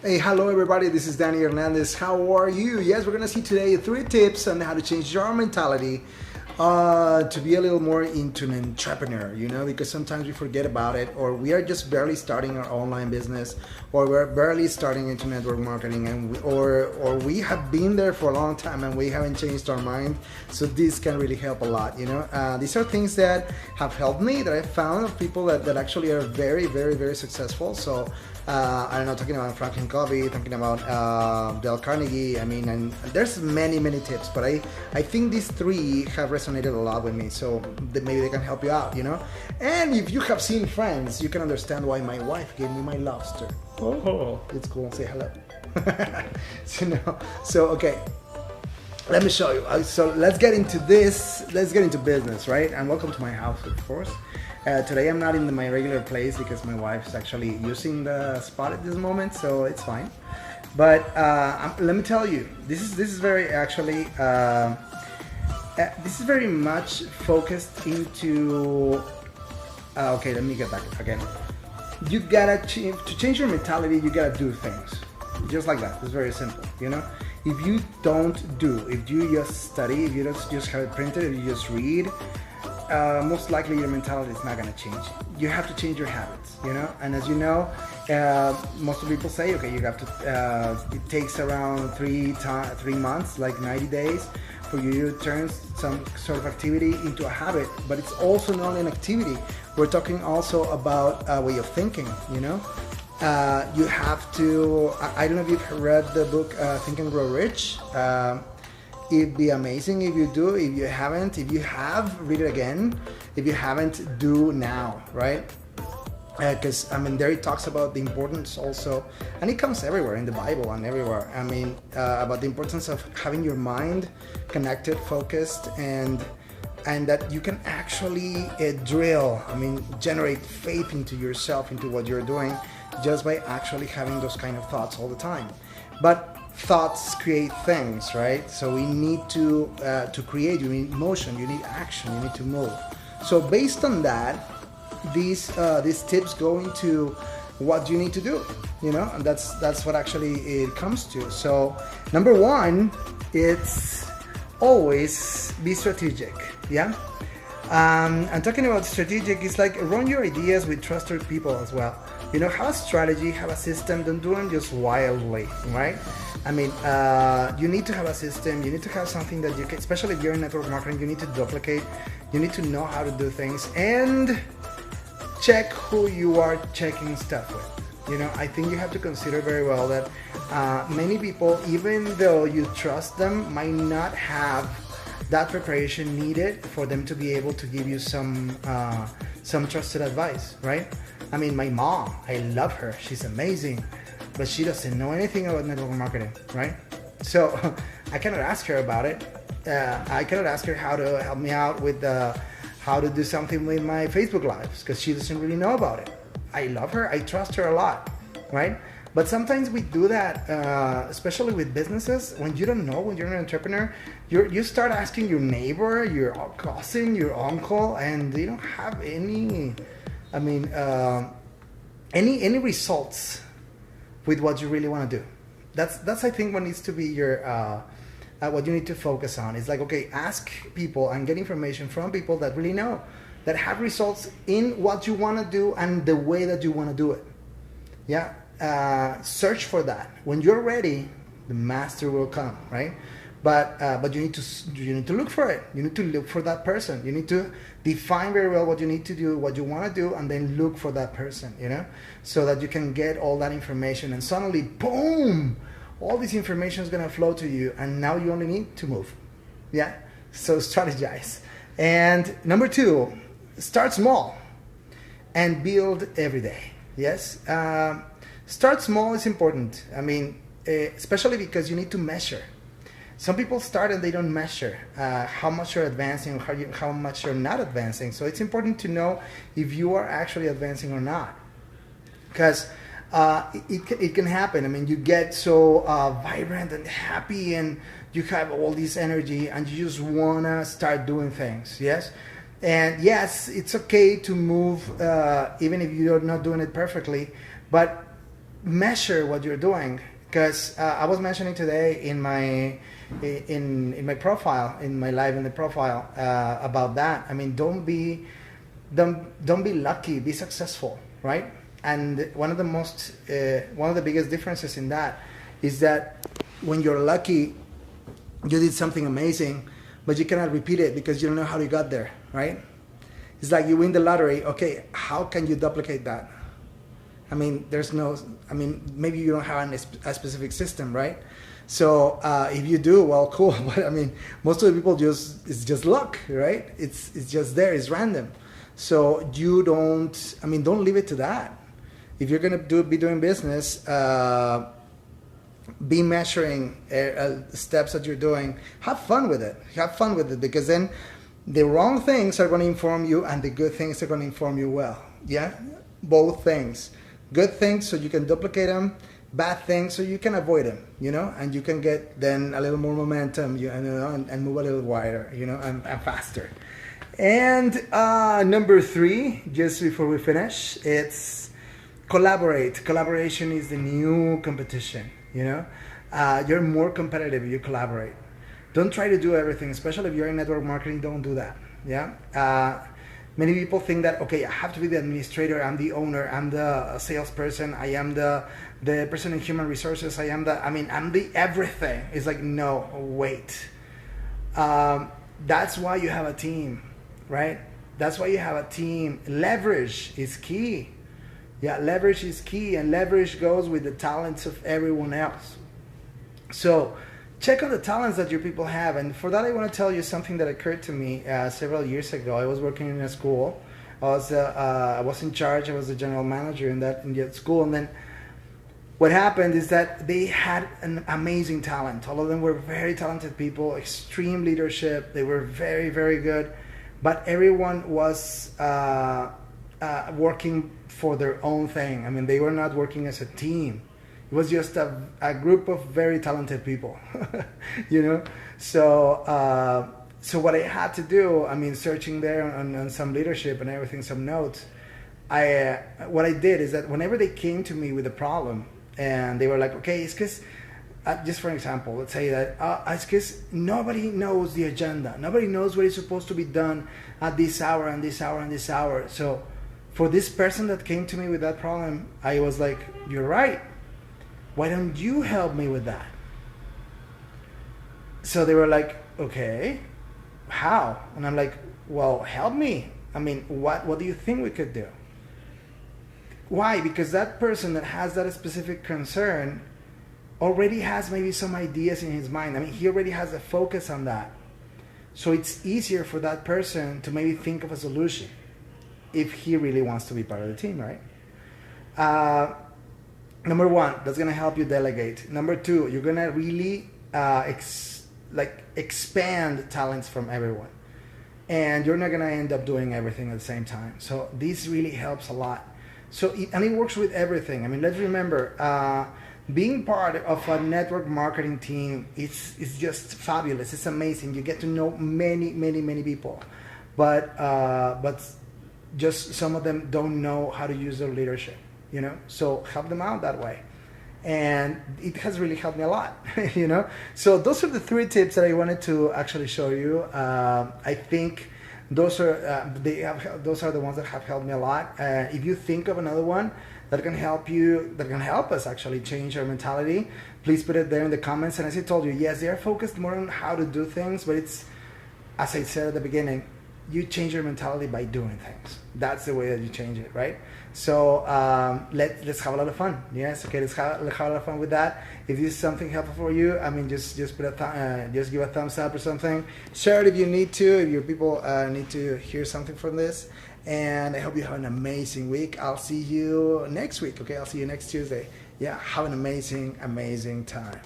Hey, hello everybody, this is Danny Hernandez. How are you? Yes, we're gonna see today 3 tips on how to change your mentality to be a little more into an entrepreneur, because sometimes we forget about it, or we are just barely starting our online business, or we're barely starting into network marketing, and or we have been there for a long time and we haven't changed our mind. So this can really help a lot. These are things that have helped me, that I found of people that actually are very, very, very successful. So I don't know, talking about Franklin Covey, talking about Dale Carnegie. And there's many, many tips, but I think these 3 have resonated a lot with me, so maybe they can help you out, And if you have seen Friends, you can understand why my wife gave me my lobster. Oh, it's cool. Say hello. So okay. Let me show you. So let's get into this. Let's get into business, right? And welcome to my house, of course. Today I'm not in my regular place because my wife's actually using the spot at this moment, so it's fine. But let me tell you, this is very actually this is very much focused into. Okay, let me get back again. You gotta to change your mentality. You gotta do things, just like that. It's very simple, If you don't do, if you just study, if you just have it printed, if you just read, most likely your mentality is not going to change. You have to change your habits, And as you know, most of people say, okay, you have to. It takes around 3 months, like 90 days, for you to turn some sort of activity into a habit. But it's also not an activity. We're talking also about a way of thinking, You have to. I don't know if you've read the book Think and Grow Rich. It'd be amazing if you do. If you haven't, if you have, read it again. If you haven't, do now, right? Because there it talks about the importance also, and it comes everywhere in the Bible and everywhere. About the importance of having your mind connected, focused, and that you can actually generate faith into yourself, into what you're doing, just by actually having those kind of thoughts all the time. But thoughts create things, right? So we need to create. You need motion, you need action, you need to move. So based on that, these tips go into what you need to do, and that's what actually it comes to. So number 1, it's always be strategic. Yeah. And talking about strategic, it's like run your ideas with trusted people as well. Have a strategy, have a system. Don't do them just wildly, right? You need to have a system. You need to have something that you can, especially if you're in network marketing, you need to duplicate. You need to know how to do things and check who you are checking stuff with. I think you have to consider very well that many people, even though you trust them, might not have that preparation needed for them to be able to give you some trusted advice, right? My mom, I love her. She's amazing, but she doesn't know anything about network marketing, right? So I cannot ask her about it. I cannot ask her how to help me out with how to do something with my Facebook Lives, because she doesn't really know about it. I love her. I trust her a lot, right? But sometimes we do that, especially with businesses. When you don't know, when you're an entrepreneur, you start asking your neighbor, your cousin, your uncle, and they don't have any results with what you really want to do. That's I think what needs to be your what you need to focus on. It's like, okay, ask people and get information from people that really know, that have results in what you want to do and the way that you want to do it. Yeah. Search for that. When you're ready, the master will come, right? But you need to look for it. You need to look for that person. You need to define very well what you need to do, what you want to do, and then look for that person, so that you can get all that information, and suddenly, boom, all this information is going to flow to you, and now you only need to move. Yeah. So strategize. And number 2, start small and build every day. Yes. Start small is important. Especially because you need to measure. Some people start and they don't measure how much you're advancing, or how much you're not advancing. So it's important to know if you are actually advancing or not, because it can happen. You get so vibrant and happy, and you have all this energy, and you just wanna start doing things. Yes. And yes, it's okay to move even if you're not doing it perfectly, but measure what you're doing, because I was mentioning today in my profile, in my live in the profile, about that. I mean, don't be lucky, be successful, right? And one of the biggest differences in that is that when you're lucky, you did something amazing, but you cannot repeat it because you don't know how you got there, right? It's like you win the lottery. Okay, how can you duplicate that? I mean, maybe you don't have a specific system, right? So if you do, well, cool. But I mean, most of the people it's just luck, right? It's just there, it's random. So don't leave it to that. If you're gonna be doing business, be measuring steps that you're doing. Have fun with it. Because then the wrong things are going to inform you, and the good things are going to inform you well. Yeah, both things. Good things so you can duplicate them. Bad things so you can avoid them. And you can get then a little more momentum. And move a little wider. And faster. And number 3, just before we finish, it's collaborate. Collaboration is the new competition. You're more competitive if you collaborate. Don't try to do everything, especially if you're in network marketing. Don't do that. Many people think that, okay, I have to be the administrator, I'm the owner, I'm the salesperson, I am the person in human resources, I'm the everything. It's like, no, wait. That's why you have a team, right? That's why you have a team. Leverage is key. Yeah, leverage is key, and leverage goes with the talents of everyone else. So check on the talents that your people have. And for that, I want to tell you something that occurred to me several years ago. I was working in a school. I was in charge. I was the general manager in that school. And then what happened is that they had an amazing talent. All of them were very talented people, extreme leadership. They were very, very good. But everyone was working for their own thing. I mean, they were not working as a team. It was just a group of very talented people, So what I had to do, searching there on some leadership and everything, some notes, what I did is that whenever they came to me with a problem and they were like, okay, it's because, just for example, let's say that it's because nobody knows the agenda. Nobody knows what is supposed to be done at this hour and this hour and this hour. So for this person that came to me with that problem, I was like, you're right. Why don't you help me with that? So they were like, okay, how? And I'm like, well, help me. What do you think we could do? Why? Because that person that has that specific concern already has maybe some ideas in his mind. He already has a focus on that. So it's easier for that person to maybe think of a solution if he really wants to be part of the team, right? Number 1, that's going to help you delegate. Number 2, you're going to really expand talents from everyone. And you're not going to end up doing everything at the same time. So this really helps a lot. And it works with everything. Let's remember, being part of a network marketing team is just fabulous. It's amazing. You get to know many, many, many people. But just some of them don't know how to use their leadership. So help them out that way. And it has really helped me a lot, So those are the 3 tips that I wanted to actually show you. I think those are the ones that have helped me a lot. If you think of another one that can help us actually change our mentality, please put it there in the comments. And as I told you, yes, they are focused more on how to do things, but it's, as I said at the beginning, you change your mentality by doing things. That's the way that you change it, right? So let's have a lot of fun. Yes, okay, let's have a lot of fun with that. If this is something helpful for you, just put just give a thumbs up or something. Share it if you need to, if your people need to hear something from this. And I hope you have an amazing week. I'll see you next week. Okay, I'll see you next Tuesday. Yeah, have an amazing, amazing time.